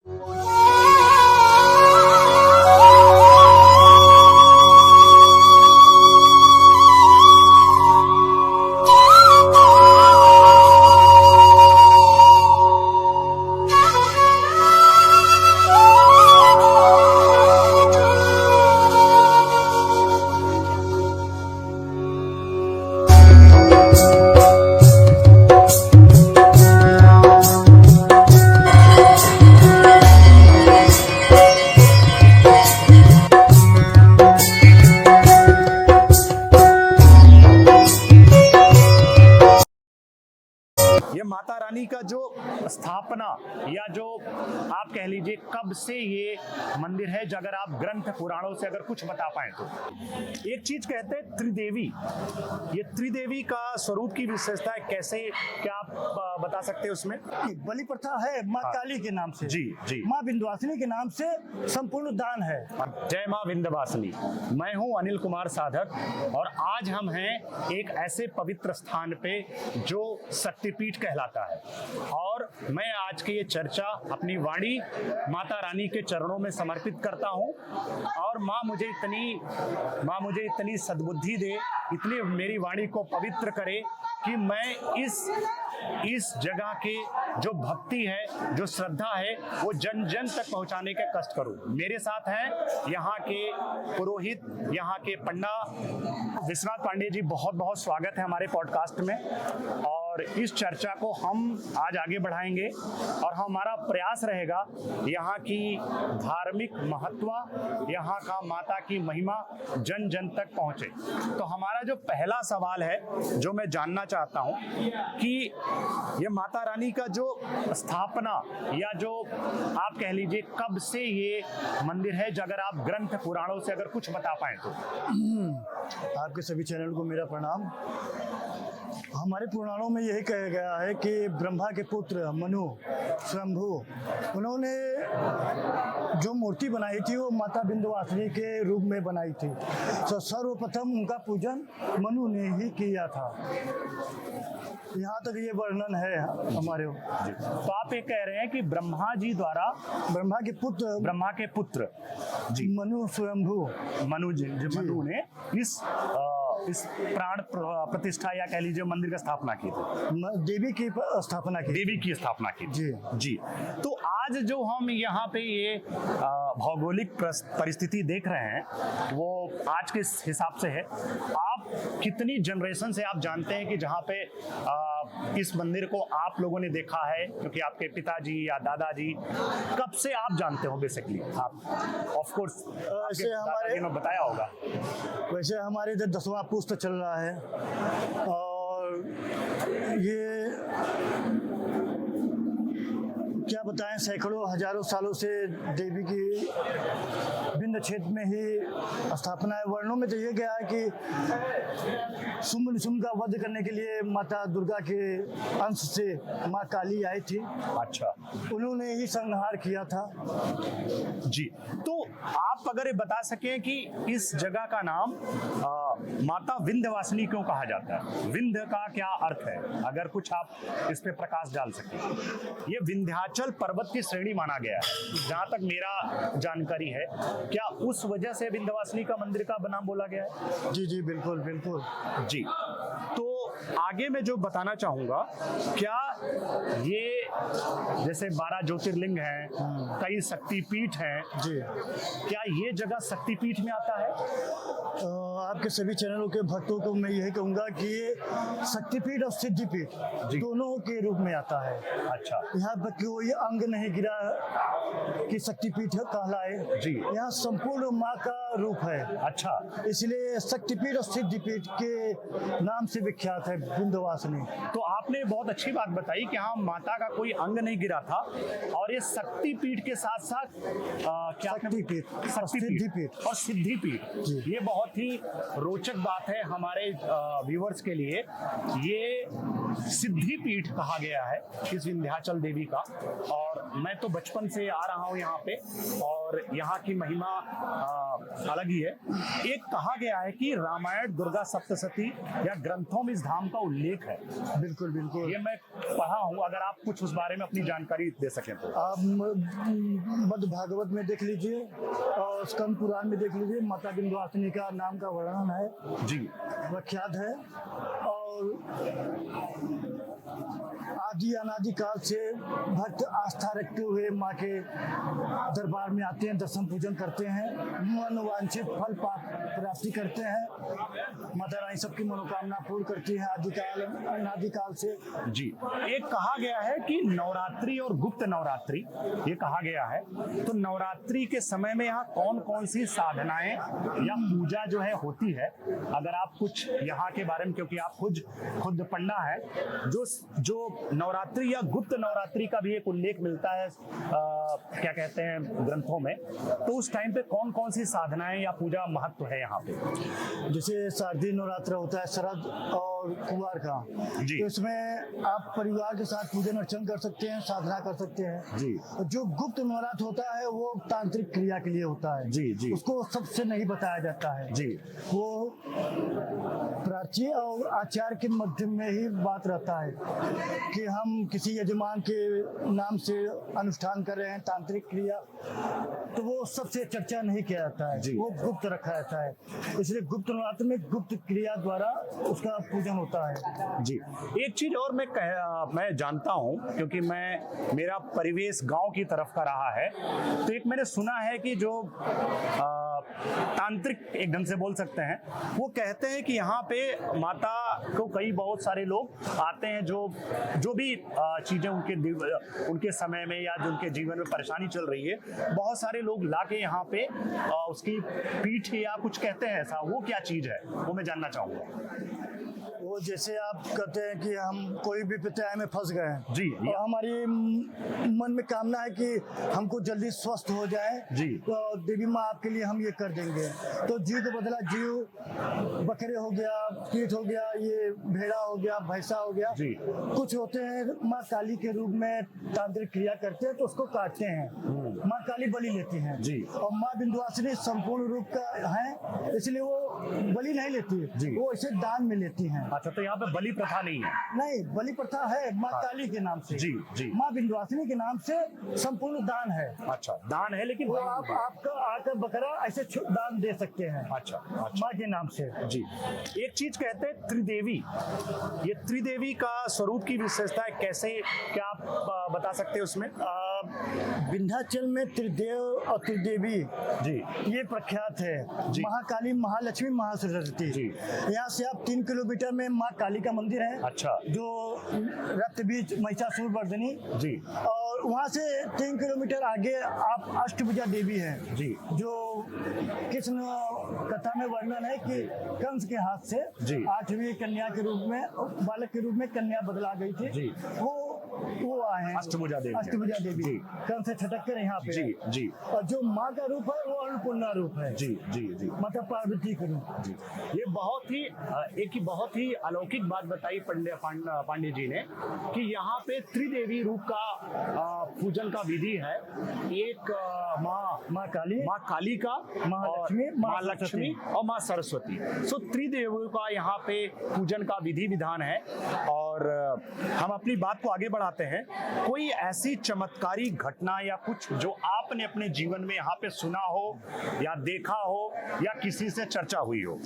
ये माता रानी का जो स्थापना या जो आप कह लीजिए कब से ये मंदिर है, जो अगर आप ग्रंथ पुराणों से अगर कुछ बता पाए तो। एक चीज कहते हैं त्रिदेवी, ये त्रिदेवी का स्वरूप की विशेषता है, कैसे, क्या आप बता सकते हैं उसमें? बलि प्रथा है माँ काली के नाम से, जी जी, माँ विंध्यवासिनी के नाम से संपूर्ण दान है। जय माँ विंध्यवासिनी। मैं हूँ अनिल कुमार साधक और आज हम हैं एक ऐसे पवित्र स्थान पे जो शक्तिपीठ कहलाता है, और मैं आज की ये चर्चा अपनी वाणी माता रानी के चरणों में समर्पित करता हूँ। और माँ मुझे इतनी सद्बुद्धि दे, इतनी मेरी वाणी को पवित्र करे कि मैं इस जगह के जो भक्ति है, जो श्रद्धा है, वो जन जन तक पहुंचाने का कष्ट करूं। मेरे साथ हैं यहाँ के पुरोहित, यहाँ के पंडा विश्वनाथ पांडे जी। बहुत बहुत स्वागत है हमारे पॉडकास्ट में, और इस चर्चा को हम आज आगे बढ़ाएंगे और हमारा प्रयास रहेगा यहाँ की धार्मिक महत्व, यहाँ का माता की महिमा जन जन तक पहुँचे। तो हमारा जो पहला सवाल है जो मैं जानना चाहता हूँ कि ये माता रानी का जो स्थापना या जो आप कह लीजिए कब से ये मंदिर है, जो अगर आप ग्रंथ पुराणों से अगर कुछ बता पाए तो। आपके सभी चैनल को मेरा प्रणाम। हमारे पुराणों में यही कहा गया है कि ब्रह्मा के पुत्र मनु स्वयंभू, उन्होंने जो मूर्ति बनाई थी वो माता विंध्यवासिनी के रूप में बनाई थी। तो सर्वप्रथम उनका पूजन मनु ने ही किया था। यहाँ तक ये वर्णन है हमारे। तो आप ये कह रहे हैं कि ब्रह्मा जी द्वारा, ब्रह्मा के पुत्र जी मनु स्वयंभू, मनु जी मनु ने इस प्राण प्रतिष्ठा या कह लीजिए मंदिर का स्थापना की थी, देवी की स्थापना की जी जी। तो आज जो हम यहाँ पे ये भौगोलिक परिस्थिति देख रहे हैं वो आज के हिसाब से है। आप कितनी जनरेशन से आप जानते हैं कि जहाँ पे इस मंदिर को आप लोगों ने देखा है, क्योंकि आपके पिताजी या दादाजी कब से आप जानते हो बेसिकली? आप ऑफ कोर्स हमारे बताया होगा। वैसे हमारे इधर 10वां पुस्त चल रहा है, और ये क्या बताएं, सैकड़ों हजारों सालों से देवी की विंध्य क्षेत्र में ही स्थापना है। वर्णों में तो ये गया है कि शुंभ निशुंभ का वध करने के लिए माता दुर्गा के अंश से माँ काली आई थी। अच्छा, उन्होंने ही संहार किया था जी। तो आप अगर ये बता सकें कि इस जगह का नाम माता विंध्यवासिनी क्यों कहा जाता है? विंध्य का क्या अर्थ है, अगर कुछ आप इस पे प्रकाश डाल सकें। ये विंध्याचल पर्वत की श्रेणी माना गया है जहां तक मेरा जानकारी है। क्या उस वजह से विंध्यवासिनी का मंदिर का नाम बोला गया है? जी जी, बिल्कुल बिल्कुल जी। तो आगे मैं जो बताना चाहूंगा, क्या ये जैसे 12 ज्योतिर्लिंग हैं, कई शक्तिपीठ हैं जी, क्या ये जगह शक्तिपीठ में आता है? आपके सभी चैनलों के भक्तों को मैं यही कहूँगा कि ये शक्तिपीठ और सिद्धिपीठ दोनों के रूप में आता है। अच्छा, यहाँ पर कोई अंग नहीं गिरा कि शक्तिपीठ कहलाए जी, यहाँ संपूर्ण माँ का रूप है। अच्छा, इसलिए शक्तिपीठ और सिद्धिपीठ के नाम से विख्यात है विंध्यवासिनी। तो आपने बहुत अच्छी बात बताई कि हाँ, माता का कोई अंग नहीं गिरा था, और ये शक्तिपीठ के साथ साथ क्या शक्तिपीठ और सिद्धिपीठ, ये बहुत ही रोचक बात है हमारे व्यूअर्स के लिए। ये सिद्धिपीठ कहा गया है इस विंध्याचल देवी का, और मैं तो बचपन से आ रहा हूँ यहाँ पे, और यहाँ की महिमा अलग ही है। एक कहा गया है कि रामायण दुर्गा सप्तशती या ग्रंथों में इस धाम का उल्लेख है। बिल्कुल बिल्कुल, ये मैं पढ़ा हूँ, अगर आप कुछ उस बारे में अपनी जानकारी दे सकें तो। आप मध्य भागवत में देख लीजिए और स्कंद पुराण में देख लीजिए, माता विंध्यवासिनी का नाम का वर्णन है जी, प्रख्यात है। और आदि अनादि काल से भक्त आस्था रखते हुए माँ के दरबार में आते हैं, दर्शन पूजन करते हैं, मनोवांछित फल प्राप्ति करते हैं। माता रानी सबकी मनोकामना पूर्ण करती है अनादि काल से। जी। एक कहा गया है कि नवरात्रि और गुप्त नवरात्रि, ये कहा गया है, तो नवरात्रि के समय में यहाँ कौन कौन सी साधनाएं या पूजा जो है होती है, अगर आप कुछ यहाँ के बारे में, क्योंकि आप खुद पंडा है, जो नवरात्रि या गुप्त नवरात्रि का भी एक उल्लेख मिलता है क्या कहते हैं ग्रंथों में, तो उस टाइम पे कौन कौन सी साधनाएं या पूजा महत्व है यहाँ पे? जैसे शारदीय नवरात्र होता है शरद और कुमार का, तो इसमें आप परिवार के साथ पूजन अर्चन कर सकते हैं, साधना कर सकते हैं जी। जो गुप्त नवरात्र होता है वो तांत्रिक क्रिया के लिए होता है जी जी, उसको सबसे नहीं बताया जाता है जी। वो प्राची और आचार्य के मध्य में ही बात रहता है कि हम किसी यजमान के नाम से अनुष्ठान कर रहे हैं तांत्रिक क्रिया, तो वो सबसे चर्चा नहीं किया जाता है, वो गुप्त रखा जाता है। इसलिए गुप्त नवरात्र में गुप्त क्रिया द्वारा उसका पूजन होता है। जी। एक चीज और मैं जानता हूँ, क्योंकि मेरा परिवेश गांव की तरफ का रहा है, तो एक मैंने सुना है कि जो तांत्रिक एक ढंग से बोल सकते हैं, वो कहते हैं कि यहाँ पे माता को बहुत सारे लोग आते हैं जो भी चीजें उनके समय में या जो उनके जीवन में परेशानी चल रही है, बहुत सारे लोग लाके यहाँ पे उसकी पीठ या कुछ कहते हैं ऐसा, वो क्या चीज है वो मैं जानना चाहूंगा। वो जैसे आप कहते हैं कि हम कोई भी प्रत्याय में फंस गए हैं जी, और हमारी मन में कामना है कि हमको जल्दी स्वस्थ हो जाए जी, तो देवी माँ आपके लिए हम ये कर देंगे। तो जीव के बदला जीव, बकरे हो गया, पीठ हो गया, ये भेड़ा हो गया, भैंसा हो गया, कुछ होते हैं माँ काली के रूप में तांत्रिक क्रिया करते हैं तो उसको काटते हैं, माँ काली बलि लेती हैं जी। और माँ विंध्यवासिनी संपूर्ण रूप का है, इसलिए वो बलि नहीं लेती, वो इसे दान में लेती हैं। अच्छा, तो यहाँ पे बलि प्रथा नहीं है? नहीं, बलि प्रथा है माँ काली के नाम से, जी जी, माँ विंध्यवासिनी के नाम से संपूर्ण दान है। अच्छा, दान है, लेकिन वो आपका आकर बकरा ऐसे दान दे सकते हैं। अच्छा, माँ के नाम से जी। एक चीज कहते हैं त्रिदेवी, ये त्रिदेवी का स्वरूप की विशेषता है, कैसे, क्या आप बता सकते हैं उसमें? विंध्याचल में त्रिदेव और त्रिदेवी जी ये प्रख्यात है, महाकाली, महालक्ष्मी, महासरस्वती जी। यहाँ से आप 3 किलोमीटर में माँ काली का मंदिर है, अच्छा, जो रक्त बीज महिषासुर वर्धनी जी, और वहाँ से 3 किलोमीटर आगे आप अष्टभुजा देवी है जी, जो कृष्ण कथा में वर्णन है कि कंस के हाथ से 8वीं कन्या के रूप में, बालक के रूप में कन्या बदला गई थी जी। वो आए हैं अष्टभुजा देवी कंस से छटक कर यहाँ पे जी जी। और जो माँ का रूप है वो अन्नपूर्णा रूप है जी जी जी, माता पार्वती का रूप जी। ये बहुत ही अलौकिक बात बताई पांडे जी ने कि यहाँ पे त्रिदेवी रूप का पूजन का विधि है, एक माँ काली का, माँ लक्ष्मी और माँ सरस्वती। सो त्रिदेवियों का यहाँ पे पूजन का विधि विधान है। और हम अपनी बात को आगे बढ़ाते हैं, कोई ऐसी चमत्कारी घटना या कुछ जो आपने अपने जीवन में यहाँ पे सुना हो या देखा हो या किसी से चर्चा हुई हो?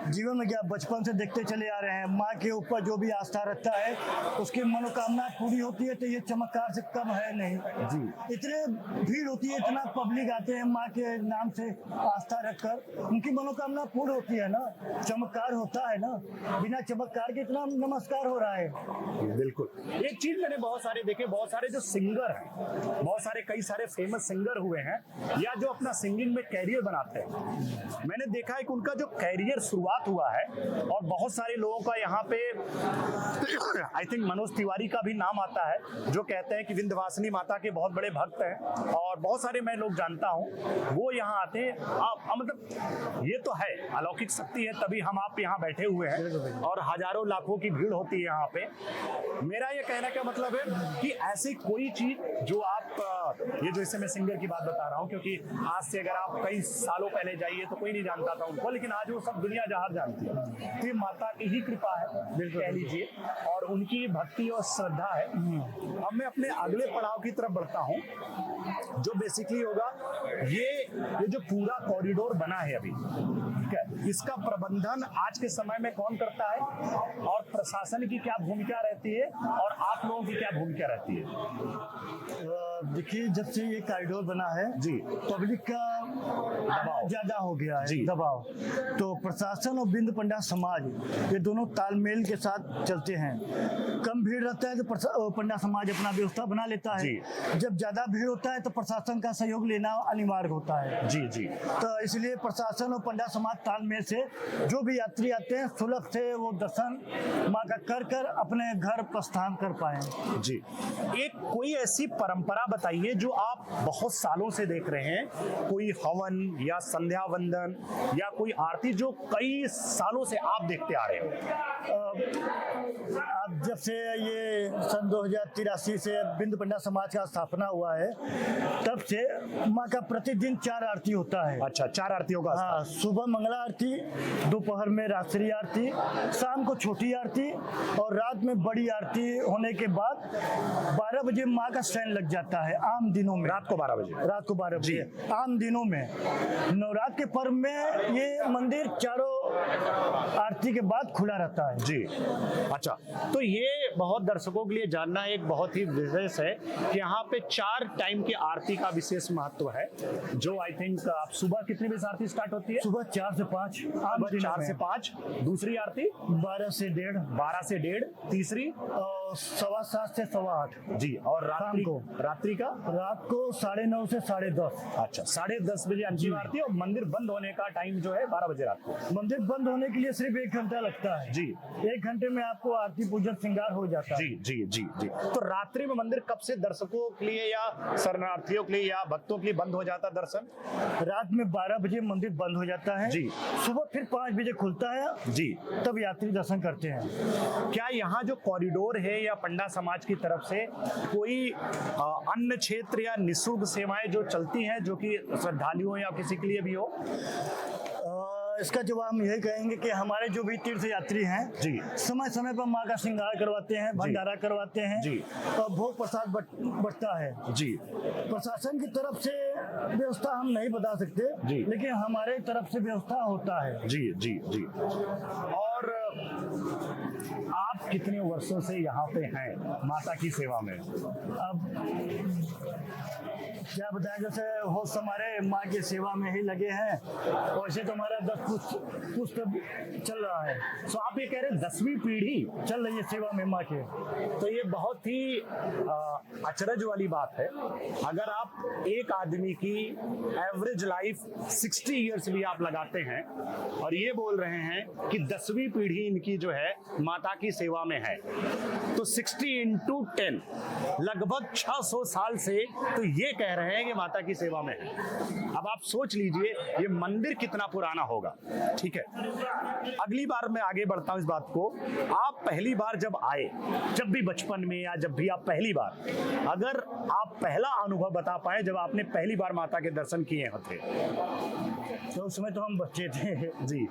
जीवन में क्या, बचपन से देखते चले आ रहे हैं, माँ के ऊपर जो भी आस्था रखता है उसकी मनोकामना पूरी होती है, तो ये चमत्कार से कम है नहीं जी। इतने भीड़ होती है, इतना पब्लिक आते हैं माँ के नाम से आस्था रखकर, उनकी मनोकामना पूर्ण होती है ना, चमत्कार होता है ना, बिना चमत्कार के इतना नमस्कार हो रहा है। बिल्कुल। एक चीज मैंने बहुत सारे देखे, बहुत सारे जो सिंगर हैं, बहुत सारे कई सारे फेमस सिंगर हुए हैं या जो अपना सिंगिंग में कैरियर बनाते हैं, मैंने देखा है कि उनका जो कैरियर शुरुआत हुआ है, और बहुत सारे लोगों का यहाँ पे आई थिंक मनोज तिवारी का भी नाम आता है, जो कहते हैं कि विंध्यवासिनी माता के बहुत बड़े भक्त हैं, और बहुत सारे मैं लोग जानता हूँ वो यहाँ आते हैं। मतलब ये तो है अलौकिक शक्ति है, तभी हम आप यहाँ बैठे हुए हैं और हजारों लाखों की भीड़ होती है यहाँ पे। मेरा ये कहने का मतलब है कि ऐसी कोई चीज जो आप ये जो इससे मैं सिंगर की बात बता रहा हूँ, क्योंकि आज से अगर आप कई सालों पहले जाइए तो कोई नहीं जानता था उनको, लेकिन आज वो सब दुनिया जहां जानती है। तो ये माता की ही कृपा है, बिल्कुल कह लीजिए, और उनकी भक्ति और श्रद्धा है। अब मैं अपने अगले पड़ाव की तरफ बढ़ता हूँ, जो बेसिकली होगा ये जो पूरा कॉरिडोर बना है अभी, ठीक है, इसका प्रबंधन आज के समय में कौन करता है, और प्रशासन की क्या भूमिका रहती है, और आप लोगों की क्या भूमिका रहती है? देखिए, जब से ये कॉरिडोर बना है जी, पब्लिक का दबाव ज्यादा हो गया है, दबाव, तो प्रशासन और बिंद पंडा समाज ये दोनों तालमेल के साथ चलते हैं। कम भीड़ रहता है तो पंडा समाज अपना व्यवस्था बना लेता है, जब ज्यादा भीड़ होता है तो प्रशासन का सहयोग लेना अनिवार्य होता है। जी जी, तो इसलिए प्रशासन और पंडा समाज तालमेल से जो भी यात्री आते हैं सुलभ से वो दर्शन माँ का कर अपने घर प्रस्थान कर पाए। जी, एक कोई ऐसी परंपरा बताइए जो आप बहुत सालों से देख रहे हैं, कोई हवन या संध्या वंदन या कोई आरती जो कई सालों से आप देखते आ रहे हो। अब जब से ये सन 2083 से बिंद पंडा समाज का स्थापना हुआ है, तब से माँ का प्रतिदिन 4 आरती होता है। अच्छा, 4 आरतियों का? हाँ, सुबह मंगला आरती, दोपहर में रात्रि आरती, शाम को छोटी आरती, और रात में बड़ी आरती होने के बाद 12 बजे माँ का शयन लग जाता है आम दिनों में। रात को 12 बजे? रात को 12 बजे आम दिनों में। नवरात्र के पर्व में ये मंदिर चारों आरती के बाद खुला रहता है। जी, अच्छा, तो ये बहुत दर्शकों के लिए जानना एक बहुत ही विशेष है कि यहाँ पे 4 टाइम की आरती का विशेष महत्व है, जो आई थिंक आप सुबह कितने बजे आरती स्टार्ट होती है? सुबह 4 से 5। 4 से 5। दूसरी आरती 12 से 1:30। 12 से 1:30। तीसरी 7:15 से 8:15। जी, और रात्रि को? रात्रि का रात को 9:30 से 10:30। अच्छा, 10:30 बजे अंतिम आरती, और मंदिर बंद होने का टाइम जो है 12 बजे रात को। मंदिर बंद होने के लिए सिर्फ 1 घंटा लगता है। जी, 1 घंटे में आपको आरती पूजन श्रृंगार हो जाता है। जी जी जी जी। तो रात्रि में मंदिर कब से दर्शकों के लिए या शरणार्थियों के लिए या भक्तों के लिए बंद हो जाता है दर्शन? रात में 12 बजे मंदिर बंद हो जाता है जी। सुबह फिर 5 बजे खुलता है जी, तब यात्री दर्शन करते हैं। क्या यहाँ जो कॉरिडोर है या पंडा समाज की तरफ से कोई अन्य क्षेत्र या निःशुल्क सेवाएं जो चलती हैं जो कि श्रद्धालुओं या किसी के लिए भी हो? इसका जवाब हम यही कहेंगे कि हमारे जो भी तीर्थ यात्री हैं जी, समय समय पर माँ का श्रृंगार करवाते हैं, भंडारा करवाते हैं जी, और भोग प्रसाद बटता है जी। प्रशासन की तरफ से व्यवस्था हम नहीं बता सकते जी, लेकिन हमारे तरफ से व्यवस्था होता है। जी जी जी। और आप कितने वर्षों से यहाँ पे हैं माता की सेवा में? अब क्या बताएं, जैसे होश हमारे माँ की सेवा में ही लगे हैं, वैसे तो हमारा 10 पुष्ट चल रहा है। तो आप ये कह रहे हैं 10वीं पीढ़ी चल रही है सेवा में माँ के। तो ये बहुत ही अचरज वाली बात है। अगर आप एक आदमी की एवरेज लाइफ 60 इयर्स भी आप लगाते हैं और ये बोल रहे हैं कि 10वीं पीढ़ी इनकी जो है माता की सेवा में है, तो 60 into 10 लगभग 600 साल से तो ये कह रहे हैं कि माता की सेवा में है। अब आप सोच लीजिए ये मंदिर कितना पुराना होगा। ठीक है, अगली बार मैं आगे बढ़ता हूं इस बात को। आप पहली बार जब आए, जब भी बचपन में या जब भी आप पहली बार, अगर आप पहला अनुभव बता पाए जब आपने पहली बार माता के दर्शन किए होते, तो उस समय तो हम बच्चे थे जी।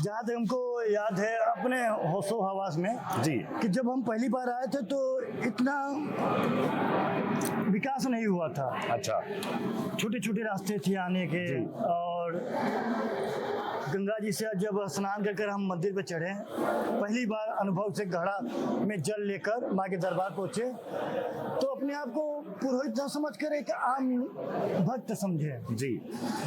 जहाँ तक हमको याद है अपने होशो हवास में जी, कि जब हम पहली बार आए थे तो इतना विकास नहीं हुआ था। अच्छा, छोटे छोटे रास्ते थे आने के, और गंगा जी से जब स्नान कर हम मंदिर पे चढ़े, पहली बार अनुभव से घड़ा में जल लेकर माँ के दरबार पहुंचे, तो अपने आप को पुरोहित न समझ कर एक आम भक्त समझे जी।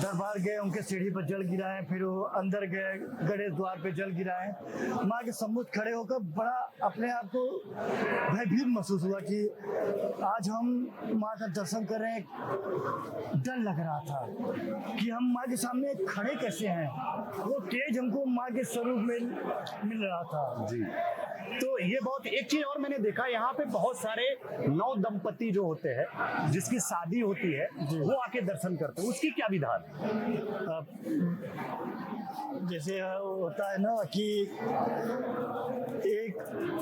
दरबार गए, उनके सीढ़ी पर जल गिराए, फिर वो अंदर गए, गणेश द्वार पे जल गिराए, माँ के सम्मुख खड़े होकर बड़ा अपने आप को भयभीत महसूस हुआ कि आज हम माँ का दर्शन कर रहे हैं। डर लग रहा था कि हम माँ के सामने खड़े कैसे हैं, वो तेज हमको माँ के स्वरूप में मिल रहा था जी। तो ये बहुत, एक चीज और मैंने देखा यहाँ पे बहुत सारे नव दंपति जो होते हैं जिसकी शादी होती है वो आके दर्शन करते हैं, उसकी क्या विधान है? जैसे होता है ना कि एक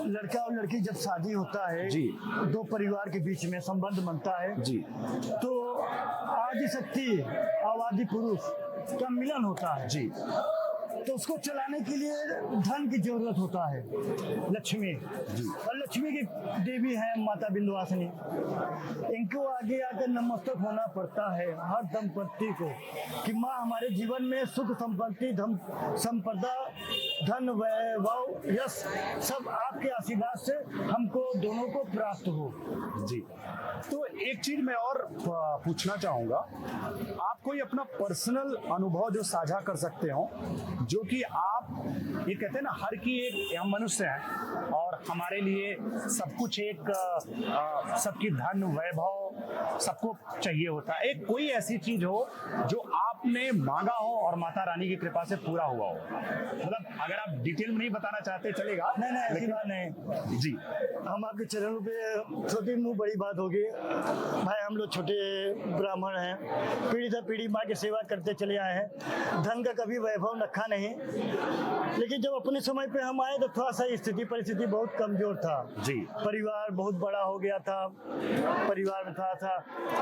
लड़का और लड़की जब शादी होता है जी। दो परिवार के बीच में संबंध बनता है जी। तो आदि शक्ति और आदि पुरुष का मिलन होता है जी। तो उसको चलाने के लिए धन की जरूरत होता है, लक्ष्मी जी। और लक्ष्मी की देवी है माता विंध्यवासिनी। इनको आगे आकर नमस्तक होना पड़ता है हर दंपत्ति को कि माँ हमारे जीवन में सुख संपत्ति संपदा धन वैभव यश सब आपके आशीर्वाद से हमको दोनों को प्राप्त हो। जी। तो एक चीज मैं और पूछना चाहूंगा, आप कोई अपना पर्सनल अनुभव जो साझा कर सकते हो, जो कि आप, ये कहते हैं ना हर की एक, हम मनुष्य हैं और हमारे लिए सब कुछ एक सबकी धन वैभव सबको चाहिए होता है, एक कोई ऐसी चीज हो जो आपने मांगा हो और माता रानी की कृपा से पूरा हुआ हो? मतलब अगर आप डिटेल में नहीं बताना चाहते चलेगा। नहीं ऐसी बात नहीं जी। हम आपके चैनल पे छोटी मुँह बड़ी बात होगी भाई, हम लोग छोटे ब्राह्मण हैं, पीढ़ी दर पीढ़ी माँ की सेवा करते चले आए हैं, धन का कभी वैभव रखा नहीं, लेकिन जब अपने समय पे हम आए तो थोड़ा सा स्थिति परिस्थिति बहुत कमजोर था जी। परिवार बहुत बड़ा हो गया था, परिवार में थोड़ा सा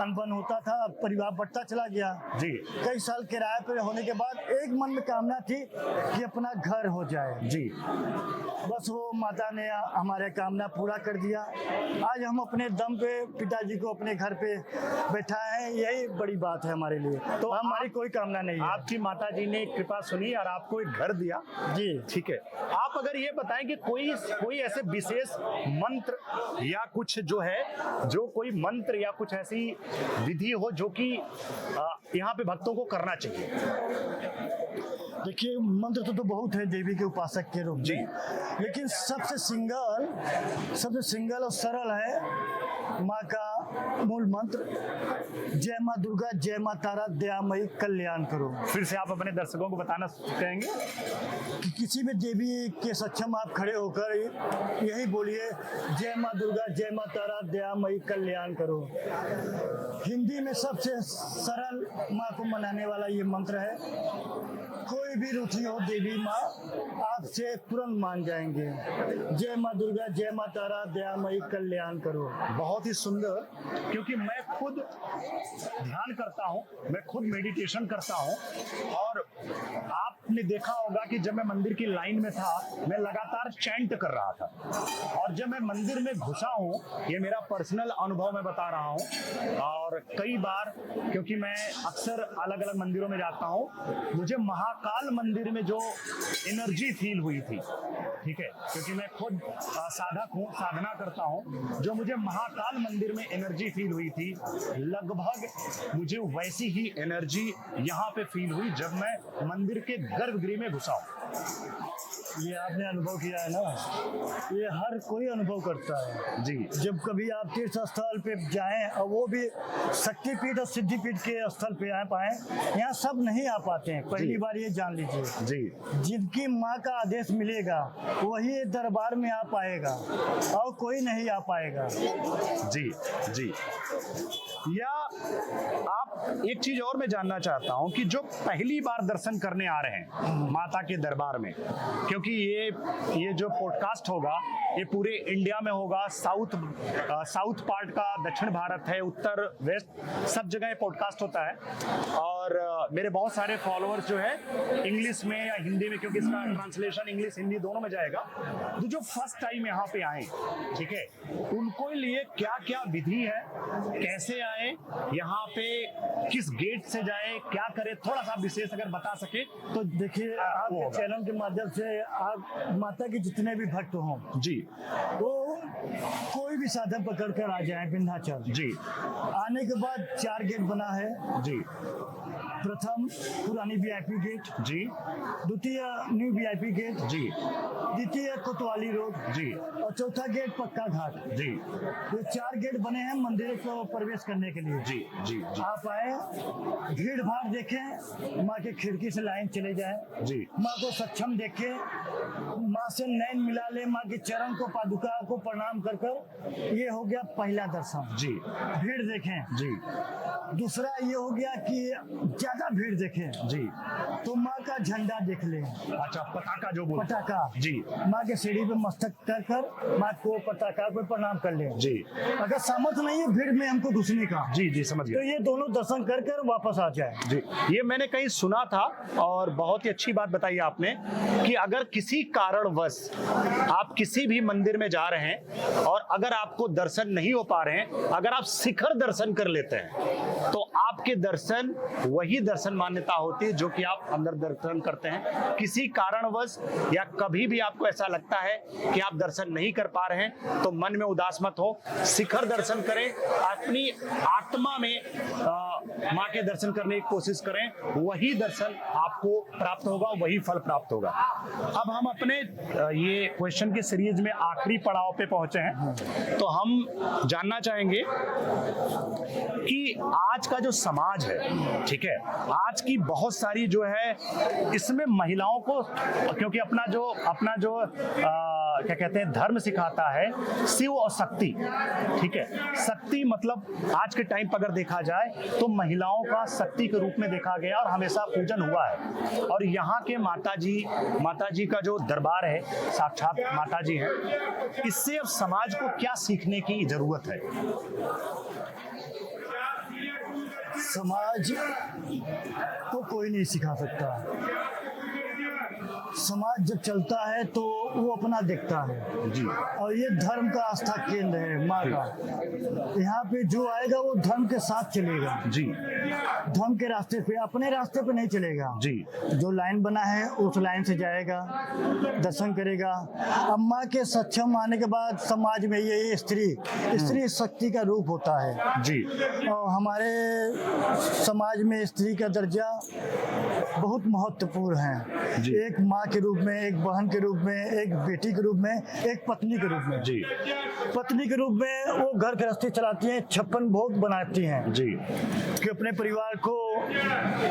अनबन होता था, परिवार बढ़ता चला गया जी। कई साल किराए पे होने के बाद एक मन में कामना थी कि अपना घर हो जाए जी। बस वो माता ने हमारे कामना पूरा कर दिया। आज हम अपने दम पे पिताजी को अपने घर पे बैठा है, यही बड़ी बात है हमारे लिए। तो हमारी कोई कामना नहीं है। आपकी माता जी ने कृपा सुनी और आपको एक घर दिया। जी ठीक है। आप अगर ये बताएं कि कोई ऐसे विशेष मंत्र या कुछ जो है, जो कोई मंत्र या कुछ ऐसी विधि हो जो कि यहाँ पे भक्तों को करना चाहिए? देखिए मंत्र तो बहुत है देवी के उपासक के रूप जी। में, लेकिन सबसे सिंगल और सरल है माँ का मूल मंत्र, जय माँ दुर्गा जय माँ तारा दयामयी कल्याण करो। फिर से आप अपने दर्शकों को बताना कहेंगे कि किसी भी देवी के सक्षम आप खड़े होकर यही बोलिए, जय माँ दुर्गा जय माँ तारा दयामयी कल्याण करो। हिंदी में सबसे सरल माँ को मनाने वाला ये मंत्र है। कोई भी रुचि हो देवी माँ आपसे तुरंत मान जाएंगे। जय माँ दुर्गा जय माँ तारा दयामयी कल्याण करो। बहुत ही सुंदर, क्योंकि मैं खुद ध्यान करता हूँ, मैं खुद मेडिटेशन करता हूँ, और आपने देखा होगा कि जब मैं मंदिर की लाइन में था मैं लगातार चैंट कर रहा था, और जब मैं मंदिर में घुसा हूँ, ये मेरा पर्सनल अनुभव मैं बता रहा हूँ, और कई बार क्योंकि मैं अक्सर अलग अलग मंदिरों में जाता हूँ, मुझे महाकाल मंदिर में जो एनर्जी फील हुई थी, ठीक है, क्योंकि मैं खुद साधक हूँ, साधना करता हूँ, जो मुझे महाकाल मंदिर में एनर्जी फील हुई थी, लगभग मुझे वैसी ही एनर्जी यहाँ पे फील हुई जब मैं मंदिर के गर्भगृह में घुसा हूँ। ये आपने अनुभव किया है ना, ये हर कोई अनुभव करता है जी। जब कभी आप तीर्थ स्थल पे जाएं, और वो भी शक्तिपीठ और सिद्धिपीठ के स्थल पे आ पाए, यहाँ सब नहीं आ पाते हैं, पहली बार ये जान लीजिए। जी। जिनकी माँ का आदेश मिलेगा वही दरबार में आ पाएगा और कोई नहीं आ पाएगा। जी। जी। या आप, एक चीज और मैं जानना चाहता हूं कि जो पहली बार दर्शन करने आ रहे हैं माता के दरबार में, क्योंकि ये जो पॉडकास्ट होगा ये पूरे इंडिया में होगा, साउथ पार्ट का दक्षिण भारत है, उत्तर वेस्ट सब जगह ये पॉडकास्ट होता है, और मेरे बहुत सारे फॉलोअर्स जो है इंग्लिश में या हिंदी में, क्योंकि इसका ट्रांसलेशन इंग्लिश हिंदी दोनों में जाएगा, तो जो फर्स्ट टाइम यहाँ पे आए, ठीक है, उनको लिए क्या क्या विधि है, कैसे आए यहाँ पे, किस गेट से जाए, क्या करे, थोड़ा सा विशेष अगर बता सके तो। देखिए आपके चैनल के माध्यम से आप माता के जितने भी भक्त हों जी, वो कोई भी साधन पकड़ कर आ जाए विंध्याचल जी। आने के बाद 4 गेट बना है जी। प्रथम पुरानी वीआईपी गेट, जी। द्वितीय न्यू वीआईपी गेट, जी। द्वितीय कोतवाली रोड, जी। और चौथा गेट पक्का घाट। जी। ये 4 गेट बने हैं मंदिर को प्रवेश करने के लिए। जी। जी। जी। आप आए, भीड़ भाड़ देखें, माँ के खिड़की से लाइन चले जाए, जी। माँ को सक्षम देखें, माँ से नैन मिला ले, माँ के चरण को पादुका को प्रणाम कर कर, ये हो गया पहला दर्शन। जी भीड़ देखें। जी दूसरा ये हो गया कि ज्यादा भीड़ देखें जी। तो माँ का झंडा देख ले, अच्छा, पताका जो बोलते हैं। पटाखा जी माँ के सीढ़ी पे मस्तक कर कर माँ को पटाखा को प्रणाम कर ले। जी अगर सामर्थ्य नहीं है भीड़ में हमको घुसने का, जी जी, समझ तो गया। ये दोनों दर्शन कर कर वापस आ जाए। जी, ये मैंने कहीं सुना था और बहुत ही अच्छी बात बताई आपने कि अगर किसी कारणवश आप किसी भी मंदिर में जा रहे हैं और अगर आपको दर्शन नहीं हो पा रहे हैं, अगर आप शिखर दर्शन कर लेते हैं तो आपके दर्शन वही दर्शन मान्यता होती है जो कि आप अंदर दर्शन करते हैं। किसी कारणवश या कभी भी आपको ऐसा लगता है कि आप दर्शन नहीं कर पा रहे हैं तो मन में उदास मत हो, शिखर दर्शन करें, अपनी आत्मा में माँ के दर्शन करने की कोशिश करें, वही दर्शन आपको प्राप्त होगा, वही फल प्राप्त होगा। अब हम अपने ये क्वेश्चन की सीरीज में आखिरी पड़ाव पे पहुंचे हैं, तो हम जानना चाहेंगे कि आज का जो समाज है, ठीक है, आज की बहुत सारी जो है इसमें महिलाओं को, क्योंकि अपना जो क्या कहते हैं धर्म सिखाता है शिव और शक्ति, ठीक है, शक्ति मतलब आज के टाइम पर अगर देखा जाए तो महिलाओं का शक्ति के रूप में देखा गया और हमेशा पूजन हुआ है। और यहाँ के माता जी का जो दरबार है, साक्षात माता जी है, इससे अब समाज को क्या सीखने की जरूरत है? समाज को कोई नहीं सिखा सकता। समाज जब चलता है तो वो अपना देखता है जी। और ये धर्म का आस्था केंद्र है माँ का। यहाँ पे जो आएगा वो धर्म के साथ चलेगा जी, धर्म के रास्ते पे, अपने रास्ते पे नहीं चलेगा जी। जो लाइन बना है उस लाइन से जाएगा, दर्शन करेगा। अब माँ के सक्षम आने के बाद समाज में ये स्त्री शक्ति का रूप होता है जी। और हमारे समाज में स्त्री का दर्जा बहुत महत्वपूर्ण है। जी। एक माँ के रूप में, एक बहन के रूप में, एक बेटी के रूप में, एक पत्नी के रूप में। जी। पत्नी के रूप में वो घर गृहस्थी चलाती हैं, 56 भोग बनाती हैं जी। कि अपने परिवार को,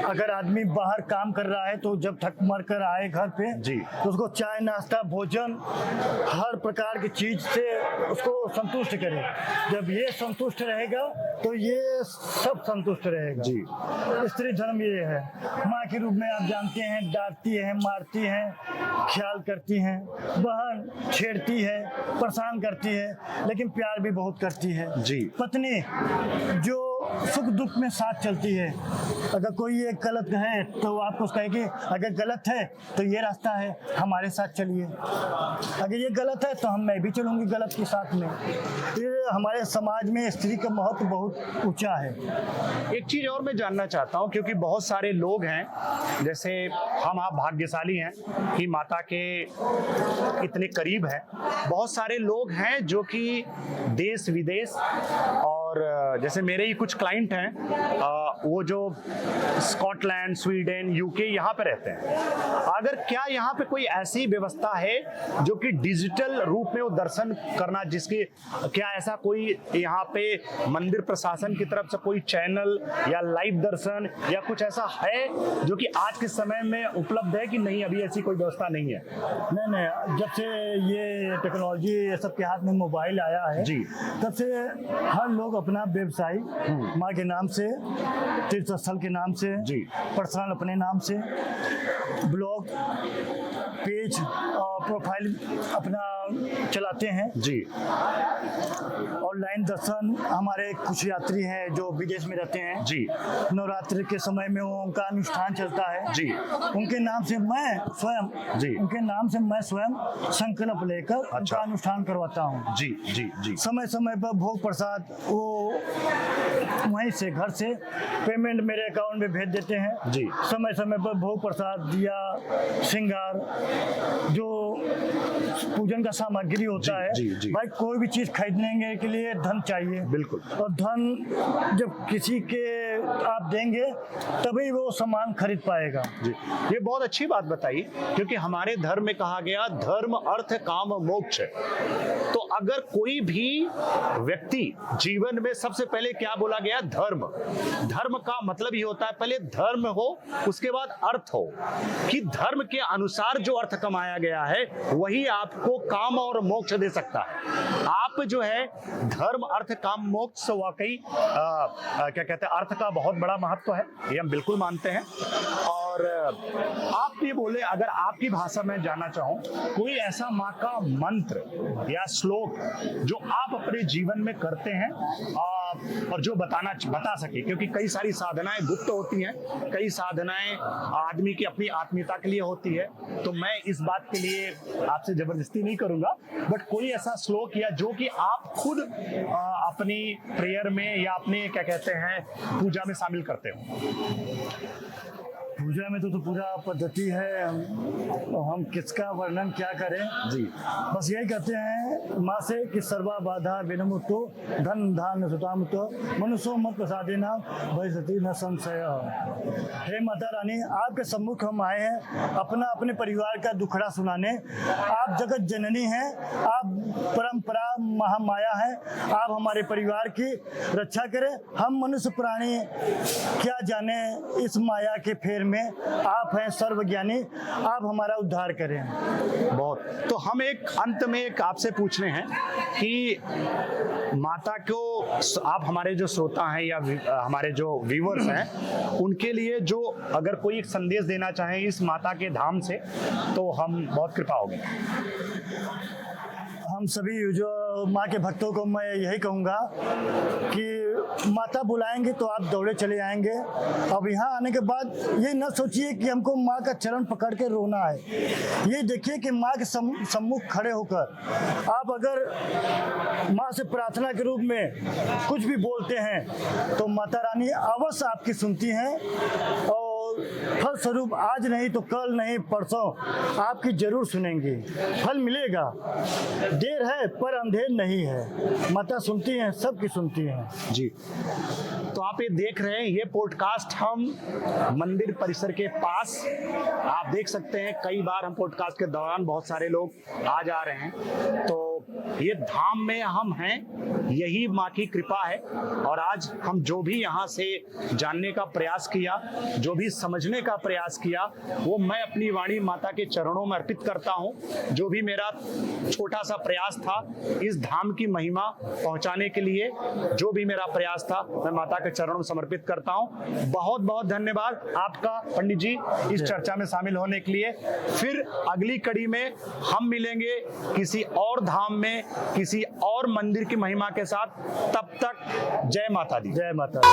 अगर आदमी बाहर काम कर रहा है तो जब थक मर कर आए घर पे जी। तो उसको चाय नाश्ता भोजन हर प्रकार की चीज से उसको संतुष्ट करे। जब ये संतुष्ट रहेगा तो ये सब संतुष्ट रहेगा जी। स्त्री धर्म ये है। माँ के रूप में आप जानते हैं, डांटती है, मारती है, ख्याल करती हैं, बहन छेड़ती है, परेशान करती है, लेकिन प्यार भी बहुत करती है। जी। पत्नी जो सुख दुख में साथ चलती है। अगर कोई ये गलत है तो आपको कहेगी अगर गलत है तो ये रास्ता है, हमारे साथ चलिए। अगर ये गलत है तो मैं भी चलूंगी गलत के साथ में। ये हमारे समाज में स्त्री का महत्व बहुत ऊंचा है। एक चीज और मैं जानना चाहता हूँ, क्योंकि बहुत सारे लोग हैं, जैसे हम आप भाग्यशाली हैं कि माता के इतने करीब हैं। बहुत सारे लोग हैं जो कि देश विदेश और जैसे मेरे ही कुछ क्लाइंट हैं, वो जो स्कॉटलैंड, स्वीडन, यूके यहाँ पे रहते हैं। अगर क्या यहाँ पे कोई ऐसी व्यवस्था है जो कि डिजिटल रूप में वो दर्शन करना, जिसकी क्या ऐसा कोई यहाँ पे मंदिर प्रशासन की तरफ से कोई चैनल या लाइव दर्शन या कुछ ऐसा है जो कि आज के समय में उपलब्ध है कि नहीं? अभी ऐसी कोई व्यवस्था नहीं है। नहीं, जब से ये टेक्नोलॉजी सबके हाथ में मोबाइल आया है जी। तब से हर लोग अपना व्यवसाय माँ के नाम से, तीर्थ स्थल के नाम से, जी। पर्सनल अपने नाम से, ब्लॉग पेज और प्रोफाइल अपना चलाते हैं जी। ऑनलाइन दर्शन। हमारे कुछ यात्री हैं जो विदेश में रहते हैं जी। नवरात्रि के समय में वो उनका अनुष्ठान चलता है जी। उनके नाम से मैं स्वयं संकल्प लेकर उनका अनुष्ठान करवाता हूँ। जी जी जी। समय समय पर भोग प्रसाद वो वहीं से घर से पेमेंट मेरे अकाउंट में भेज देते हैं। जी। समय समय पर भोग प्रसाद, दिया, श्रृंगार, जो पूजन का सामग्री होता है। जी, जी। भाई कोई भी चीज खरीदने के लिए धन चाहिए। बिल्कुल। और धन जब किसी के आप देंगे तभी वो सामान खरीद पाएगा। जी, ये बहुत अच्छी बात बताई, क्योंकि हमारे धर्म में कहा गया धर्म अर्थ काम मोक्ष। तो अगर कोई भी व्यक्ति जीवन में सबसे पहले क्या बोला गया, धर्म। धर्म का मतलब ये होता है पहले धर्म हो, उसके बाद अर्थ हो, कि धर्म के अनुसार जो अर्थ कमाया गया है वही आपको काम और मोक्ष दे सकता है। आप जो है धर्म अर्थ काम मोक्ष, वाकई क्या कहते हैं, अर्थ का बहुत बड़ा महत्व है, ये हम बिल्कुल मानते हैं। और आप ये बोले, अगर आपकी भाषा में जानना चाहूं, कोई ऐसा माँ का मंत्र या श्लोक जो आप अपने जीवन में करते हैं और जो बता सके, क्योंकि कई सारी साधनाएं गुप्त होती हैं, कई साधनाएं आदमी की अपनी आत्मीयता के लिए होती है, तो मैं इस बात के लिए आपसे जबरदस्ती नहीं करूंगा, बट कोई ऐसा श्लोक या जो कि आप खुद अपनी प्रेयर में या अपने क्या कहते हैं पूजा में शामिल करते हो। पूजा में तो पूरा पद्धति है, तो हम किसका वर्णन क्या करें जी। बस यही कहते हैं माँ से कि सर्वा बाधा विनमुक्तो धन धान सुतामुतो मनुष्यो मत प्रसादेना भविष्यति न संशय। हे माता रानी, आपके सम्मुख हम आए हैं अपने परिवार का दुखड़ा सुनाने। आप जगत जननी हैं, आप परंपरा महामाया हैं, आप हमारे परिवार की रक्षा करें। हम मनुष्य प्राणी क्या जाने इस माया के फेर में, आप हैं सर्वज्ञानी, आप हमारा उद्धार करें। बहुत। तो हम एक अंत में एक आपसे पूछ रहे हैं कि माता को, आप हमारे जो श्रोता हैं या हमारे जो व्यूअर्स हैं, उनके लिए जो अगर कोई एक संदेश देना चाहें इस माता के धाम से, तो हम बहुत कृपा होगी। हम सभी जो माँ के भक्तों को मैं यही कहूँगा कि माता बुलाएंगे तो आप दौड़े चले आएंगे। अब यहाँ आने के बाद ये न सोचिए कि हमको माँ का चरण पकड़ के रोना है, ये देखिए कि माँ के सम्मुख खड़े होकर आप अगर माँ से प्रार्थना के रूप में कुछ भी बोलते हैं तो माता रानी अवश्य आपकी सुनती हैं, और फलस्वरूप आज नहीं तो कल नहीं परसों आपकी जरूर सुनेंगी, फल मिलेगा। देर है पर अंधेर नहीं है, माता सुनती हैं, सबकी सुनती हैं जी। तो आप ये देख रहे हैं, ये पॉडकास्ट हम मंदिर परिसर के पास, आप देख सकते हैं कई बार हम पॉडकास्ट के दौरान बहुत सारे लोग आ जा रहे हैं, तो ये धाम में हम हैं, यही माँ की कृपा है। और आज हम जो भी यहाँ से जानने का प्रयास किया, जो भी समझने का प्रयास किया, वो मैं अपनी वाणी माता के चरणों में अर्पित करता हूँ। जो भी मेरा छोटा सा प्रयास था इस धाम की महिमा पहुँचाने के लिए, जो भी मेरा प्रयास था, मैं माता के चरणों में समर्पित करता हूँ। बहुत बहुत धन्यवाद आपका पंडित जी इस चर्चा में शामिल होने के लिए। फिर अगली कड़ी में हम मिलेंगे किसी और धाम में, किसी और मंदिर की महिमा के साथ। तब तक जय माता दी। जय माता दी।